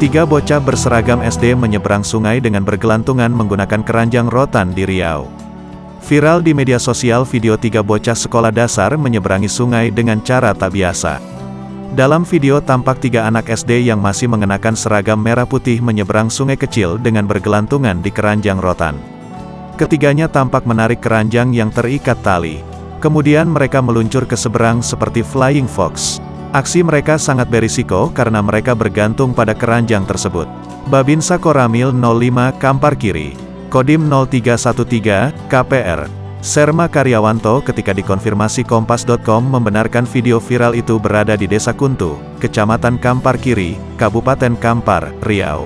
Tiga bocah berseragam SD menyeberang sungai dengan bergelantungan menggunakan keranjang rotan di Riau. Viral di media sosial video tiga bocah sekolah dasar menyeberangi sungai dengan cara tak biasa. Dalam video tampak tiga anak SD yang masih mengenakan seragam merah putih menyeberang sungai kecil dengan bergelantungan di keranjang rotan. Ketiganya tampak menarik keranjang yang terikat tali. Kemudian mereka meluncur ke seberang seperti flying fox. Aksi mereka sangat berisiko karena mereka bergantung pada keranjang tersebut. Babinsa Koramil 05 Kampar Kiri, Kodim 0313, KPR, Serma Karyawanto ketika dikonfirmasi Kompas.com membenarkan video viral itu berada di Desa Kuntu, Kecamatan Kampar Kiri, Kabupaten Kampar, Riau.